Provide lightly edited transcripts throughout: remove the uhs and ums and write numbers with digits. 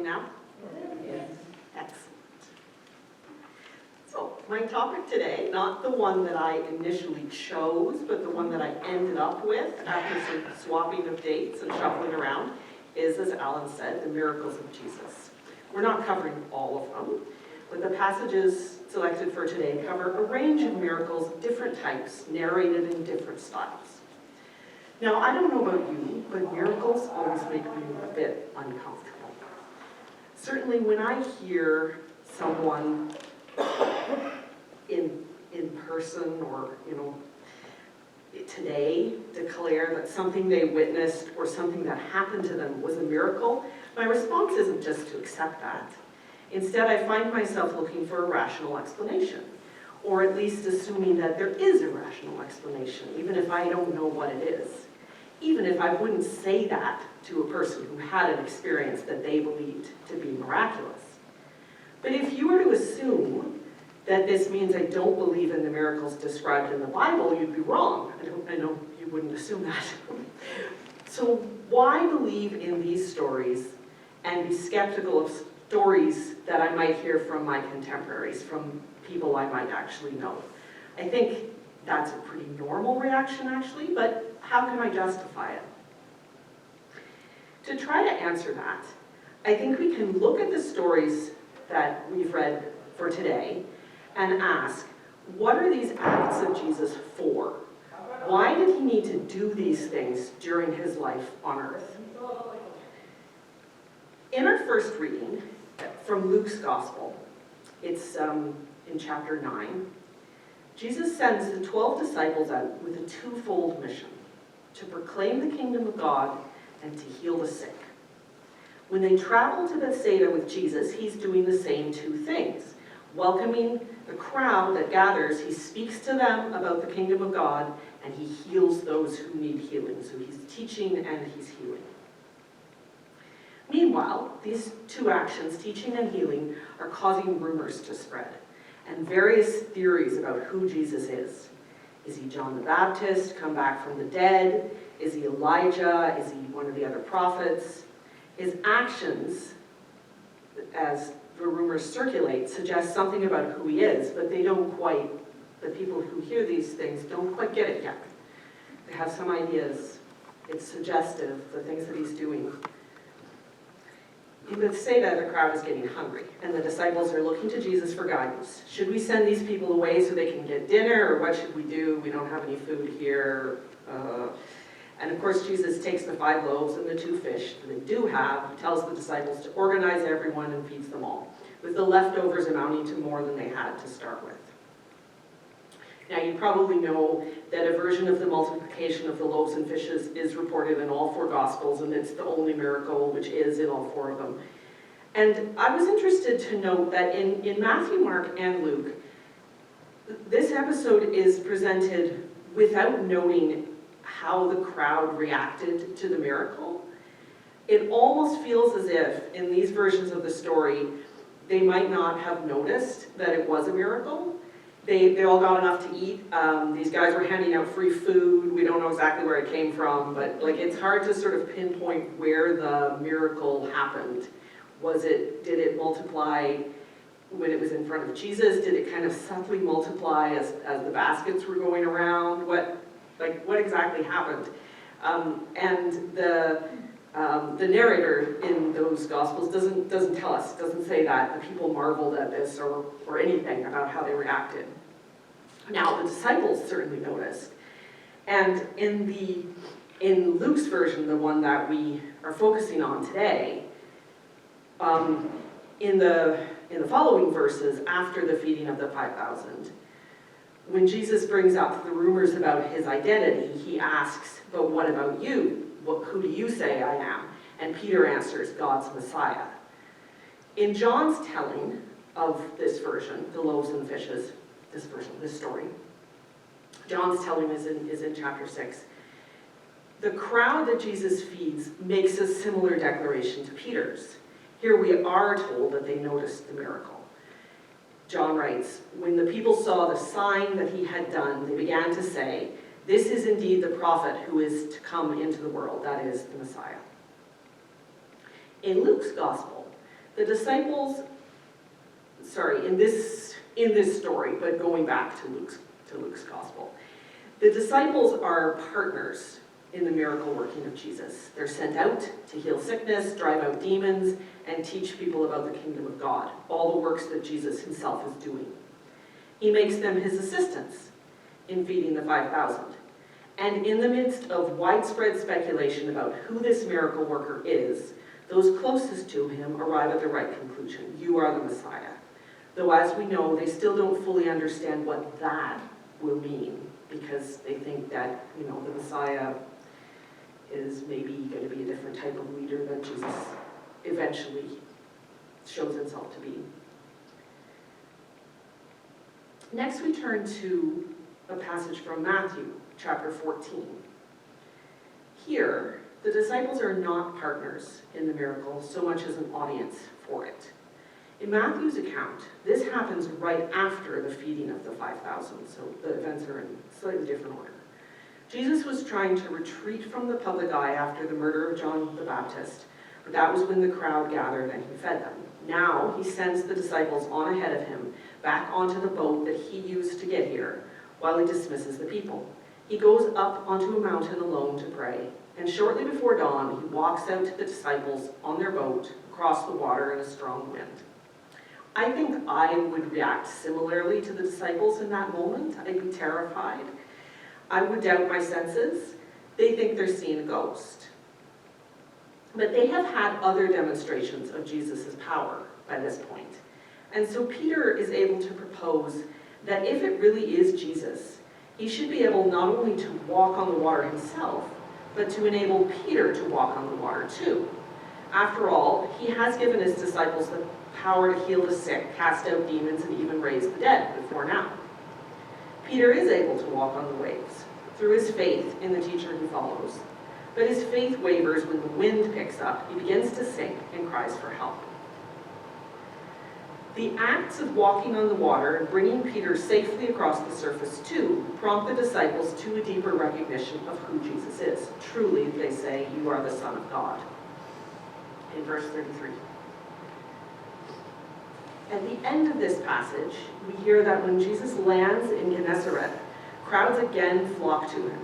recording now? Yes. Excellent. So, my topic today, not the one that I initially chose, but the one that I ended up with after some swapping of dates and shuffling around, is, as Alan said, the miracles of Jesus. We're not covering all of them, but the passages selected for today cover a range of miracles of different types, narrated in different styles. Now, I don't know about you, but miracles always make me a bit uncomfortable. Certainly when I hear someone in person or, today declare that something they witnessed or something that happened to them was a miracle, my response isn't just to accept that. Instead, I find myself looking for a rational explanation, or at least assuming that there is a rational explanation, even if I don't know what it is. Even if I wouldn't say that to a person who had an experience that they believed to be miraculous. But if you were to assume that this means I don't believe in the miracles described in the Bible, you'd be wrong. I know you wouldn't assume that. So why believe in these stories and be skeptical of stories that I might hear from my contemporaries, from people I might actually know? I think that's a pretty normal reaction, actually, but how can I justify it? To try to answer that, I think we can look at the stories that we've read for today and ask, what are these acts of Jesus for? Why did he need to do these things during his life on earth? In our first reading from Luke's Gospel, it's in chapter 9, Jesus sends the 12 disciples out with a twofold mission: to proclaim the kingdom of God and to heal the sick. When they travel to Bethsaida with Jesus, he's doing the same two things. Welcoming the crowd that gathers, he speaks to them about the kingdom of God, and he heals those who need healing. So he's teaching and he's healing. Meanwhile, these two actions, teaching and healing, are causing rumors to spread, and various theories about who Jesus is. Is he John the Baptist, come back from the dead? Is he Elijah? Is he one of the other prophets? His actions, as the rumors circulate, suggest something about who he is, but the people who hear these things don't quite get it yet. They have some ideas. It's suggestive, the things that he's doing. In Bethsaida, the crowd is getting hungry, and the disciples are looking to Jesus for guidance. Should we send these people away so they can get dinner, or what should we do? We don't have any food here. And of course, Jesus takes the 5 loaves and the 2 fish that they do have, tells the disciples to organize everyone and feeds them all, with the leftovers amounting to more than they had to start with. Now, you probably know that a version of the multiplication of the loaves and fishes is reported in all 4 Gospels, and it's the only miracle which is in all 4 of them. And I was interested to note that in Matthew, Mark, and Luke, this episode is presented without noting how the crowd reacted to the miracle. It almost feels as if, in these versions of the story, they might not have noticed that it was a miracle. They all got enough to eat. These guys were handing out free food. We don't know exactly where it came from, but it's hard to sort of pinpoint where the miracle happened. Did it multiply when it was in front of Jesus? Did it kind of subtly multiply as the baskets were going around? What exactly happened? And the narrator in those Gospels doesn't tell us, doesn't say that the people marveled at this or anything about how they reacted. Now, the disciples certainly noticed. And in Luke's version, the one that we are focusing on today, in the following verses after the feeding of the 5,000, when Jesus brings up the rumors about his identity, he asks, "But what about you? Who do you say I am?" And Peter answers, "God's Messiah." In John's telling of this version, the loaves and fishes, this story, John's telling is in chapter 6. The crowd that Jesus feeds makes a similar declaration to Peter's. Here we are told that they noticed the miracle. John writes, "When the people saw the sign that he had done, they began to say, 'This is indeed the prophet who is to come into the world,' that is, the Messiah." In Luke's Gospel, The disciples, in this story, but going back to Luke's gospel, the disciples are partners in the miracle working of Jesus. They're sent out to heal sickness, drive out demons, and teach people about the kingdom of God, all the works that Jesus himself is doing. He makes them his assistants in feeding the 5,000. And in the midst of widespread speculation about who this miracle worker is, those closest to him arrive at the right conclusion. You are the Messiah. Though as we know, they still don't fully understand what that will mean, because they think that, the Messiah is maybe going to be a different type of leader than Jesus eventually shows himself to be. Next, we turn to a passage from Matthew, chapter 14. Here, the disciples are not partners in the miracle so much as an audience for it. In Matthew's account, this happens right after the feeding of the 5,000, so the events are in slightly different order. Jesus was trying to retreat from the public eye after the murder of John the Baptist, but that was when the crowd gathered and he fed them. Now he sends the disciples on ahead of him, back onto the boat that he used to get here, while he dismisses the people. He goes up onto a mountain alone to pray, and shortly before dawn, he walks out to the disciples on their boat across the water in a strong wind. I think I would react similarly to the disciples in that moment. I'd be terrified. I would doubt my senses. They think they're seeing a ghost. But they have had other demonstrations of Jesus' power by this point. And so Peter is able to propose that if it really is Jesus, he should be able not only to walk on the water himself, but to enable Peter to walk on the water too. After all, he has given his disciples the power to heal the sick, cast out demons, and even raise the dead before now. Peter is able to walk on the waves through his faith in the teacher he follows. But his faith wavers when the wind picks up. He begins to sink and cries for help. The acts of walking on the water and bringing Peter safely across the surface too prompt the disciples to a deeper recognition of who Jesus is. Truly, they say, you are the Son of God. In verse 33. At the end of this passage, we hear that when Jesus lands in Gennesaret, crowds again flock to him.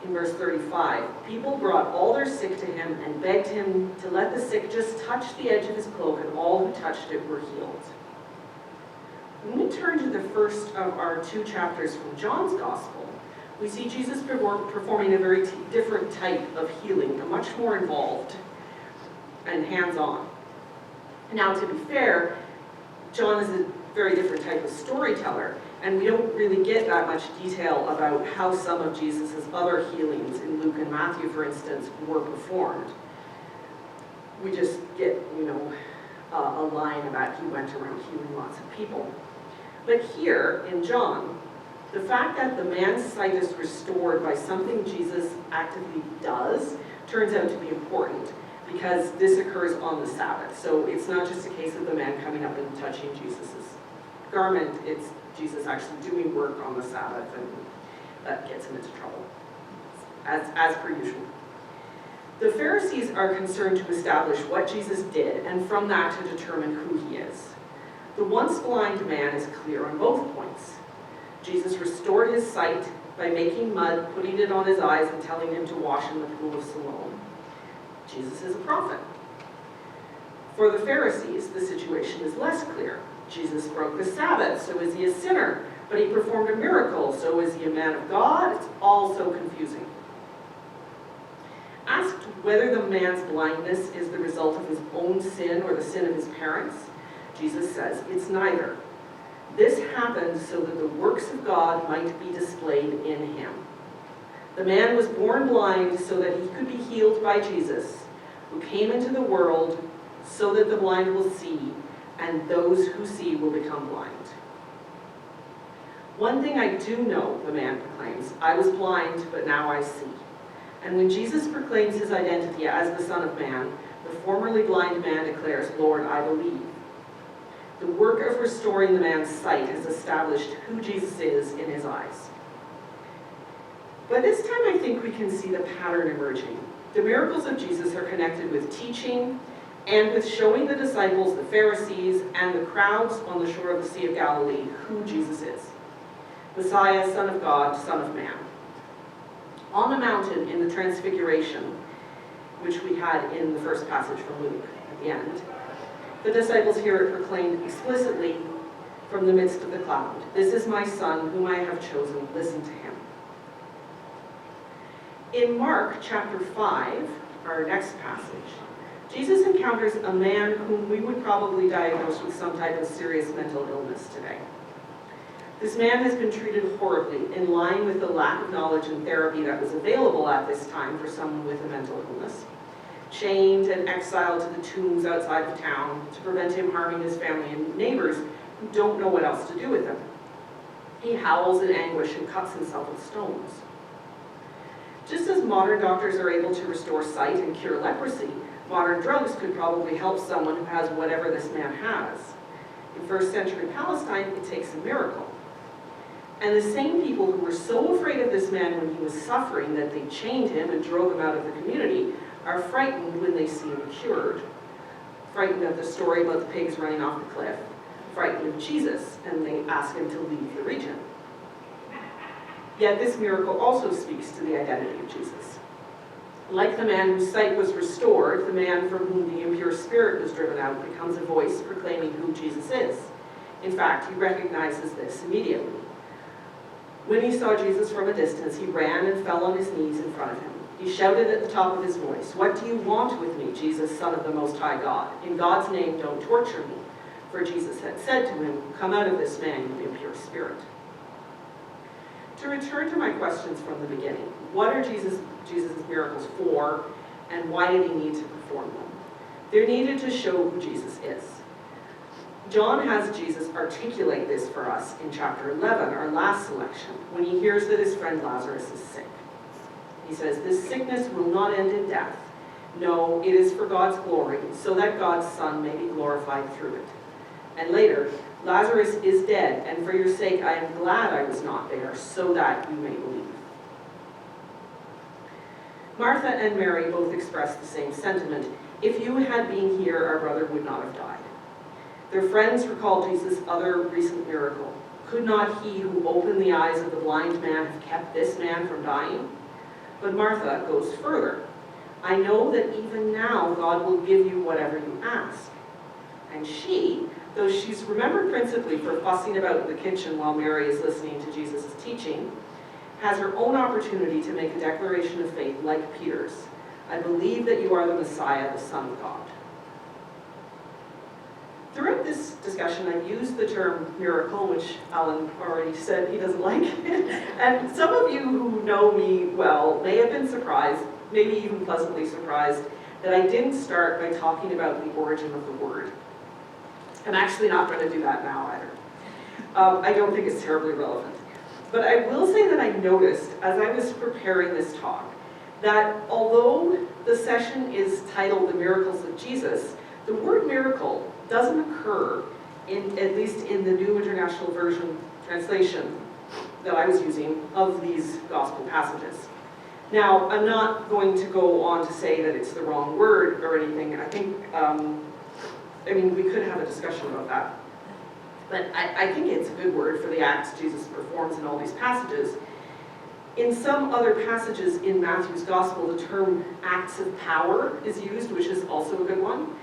In verse 35, people brought all their sick to him and begged him to let the sick just touch the edge of his cloak, and all who touched it were healed. When we turn to the first of our two chapters from John's Gospel, we see Jesus performing a very different type of healing, a much more involved and hands-on. Now, to be fair, John is a very different type of storyteller, and we don't really get that much detail about how some of Jesus' other healings in Luke and Matthew, for instance, were performed. We just get, a line about he went around healing lots of people. But here in John, the fact that the man's sight is restored by something Jesus actively does turns out to be important, because this occurs on the Sabbath. So it's not just a case of the man coming up and touching Jesus' garment, it's Jesus actually doing work on the Sabbath, and that gets him into trouble, as per usual. The Pharisees are concerned to establish what Jesus did, and from that to determine who he is. The once blind man is clear on both points. Jesus restored his sight by making mud, putting it on his eyes, and telling him to wash in the pool of Siloam. Jesus is a prophet. For the Pharisees, the situation is less clear. Jesus broke the Sabbath, so is he a sinner? But he performed a miracle, so is he a man of God? It's all so confusing. Asked whether the man's blindness is the result of his own sin or the sin of his parents, Jesus says, it's neither. This happened so that the works of God might be displayed in him. The man was born blind so that he could be healed by Jesus, who came into the world so that the blind will see, and those who see will become blind. One thing I do know, the man proclaims, I was blind, but now I see. And when Jesus proclaims his identity as the Son of Man, the formerly blind man declares, Lord, I believe. The work of restoring the man's sight has established who Jesus is in his eyes. By this time, I think we can see the pattern emerging. The miracles of Jesus are connected with teaching, and with showing the disciples, the Pharisees, and the crowds on the shore of the Sea of Galilee who Jesus is. Messiah, Son of God, Son of Man. On the mountain in the Transfiguration, which we had in the first passage from Luke at the end, the disciples hear it proclaimed explicitly from the midst of the cloud, "This is my Son, whom I have chosen, listen to him." In Mark chapter 5, our next passage, Jesus encounters a man whom we would probably diagnose with some type of serious mental illness today. This man has been treated horribly, in line with the lack of knowledge and therapy that was available at this time for someone with a mental illness. Chained and exiled to the tombs outside of town to prevent him harming his family and neighbors who don't know what else to do with him. He howls in anguish and cuts himself with stones. Just as modern doctors are able to restore sight and cure leprosy, modern drugs could probably help someone who has whatever this man has. In first century Palestine, it takes a miracle. And the same people who were so afraid of this man when he was suffering that they chained him and drove him out of the community are frightened when they see him cured. Frightened of the story about the pigs running off the cliff. Frightened of Jesus, and they ask him to leave the region. Yet this miracle also speaks to the identity of Jesus. Like the man whose sight was restored, the man from whom the impure spirit was driven out becomes a voice proclaiming who Jesus is. In fact, he recognizes this immediately. When he saw Jesus from a distance, he ran and fell on his knees in front of him. He shouted at the top of his voice, "What do you want with me, Jesus, Son of the Most High God? In God's name, don't torture me." For Jesus had said to him, "Come out of this man, you impure spirit." To return to my questions from the beginning, what are Jesus' miracles for, and why did he need to perform them? They're needed to show who Jesus is. John has Jesus articulate this for us in chapter 11, our last selection, when he hears that his friend Lazarus is sick. He says, "This sickness will not end in death. No, it is for God's glory, so that God's Son may be glorified through it." And later, "Lazarus is dead, and for your sake I am glad I was not there, so that you may believe." Martha and Mary both express the same sentiment. "If you had been here, our brother would not have died." Their friends recall Jesus' other recent miracle. "Could not he who opened the eyes of the blind man have kept this man from dying?" But Martha goes further. "I know that even now God will give you whatever you ask." And she, though she's remembered principally for fussing about in the kitchen while Mary is listening to Jesus' teaching, has her own opportunity to make a declaration of faith like Peter's. "I believe that you are the Messiah, the Son of God." Throughout this discussion, I've used the term miracle, which Alan already said he doesn't like. And some of you who know me well may have been surprised, maybe even pleasantly surprised, that I didn't start by talking about the origin of the word. I'm actually not going to do that now either. I don't think it's terribly relevant. But I will say that I noticed, as I was preparing this talk, that although the session is titled The Miracles of Jesus, the word miracle doesn't occur, at least in the New International Version translation that I was using of these gospel passages. Now, I'm not going to go on to say that it's the wrong word or anything. I think, we could have a discussion about that. But I think it's a good word for the acts Jesus performs in all these passages. In some other passages in Matthew's Gospel, the term acts of power is used, which is also a good one.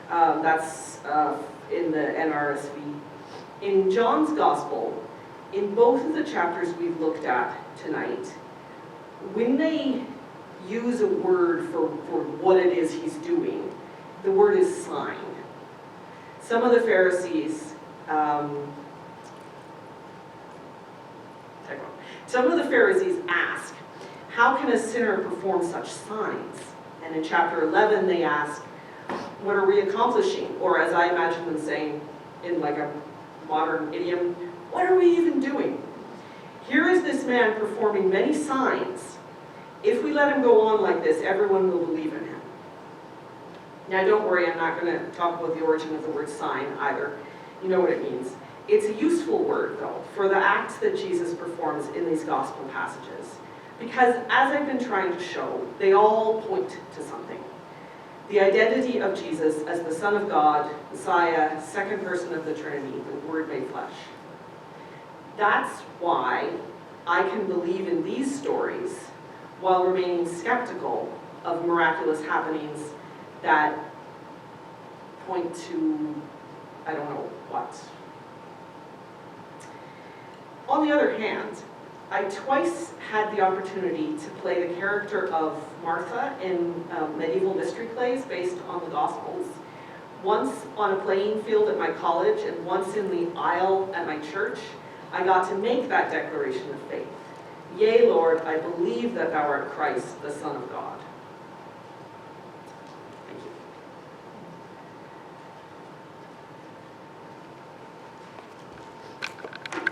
That's in the NRSV. In John's Gospel, in both of the chapters we've looked at tonight, when they use a word for what it is he's doing, the word is sign. Some of the Pharisees, ask, "How can a sinner perform such signs?" And in chapter 11, they ask, "What are we accomplishing?" Or as I imagine them saying in like a modern idiom, "What are we even doing?" Here is this man performing many signs. If we let him go on like this, everyone will believe in him. Now don't worry, I'm not going to talk about the origin of the word sign either. You know what it means. It's a useful word, though, for the acts that Jesus performs in these gospel passages. Because as I've been trying to show, they all point to something. The identity of Jesus as the Son of God, Messiah, second person of the Trinity, the Word made flesh. That's why I can believe in these stories while remaining skeptical of miraculous happenings that point to, I don't know what. On the other hand, I twice had the opportunity to play the character of Martha in medieval mystery plays based on the Gospels. Once on a playing field at my college and once in the aisle at my church, I got to make that declaration of faith. Yea, Lord, I believe that thou art Christ, the Son of God.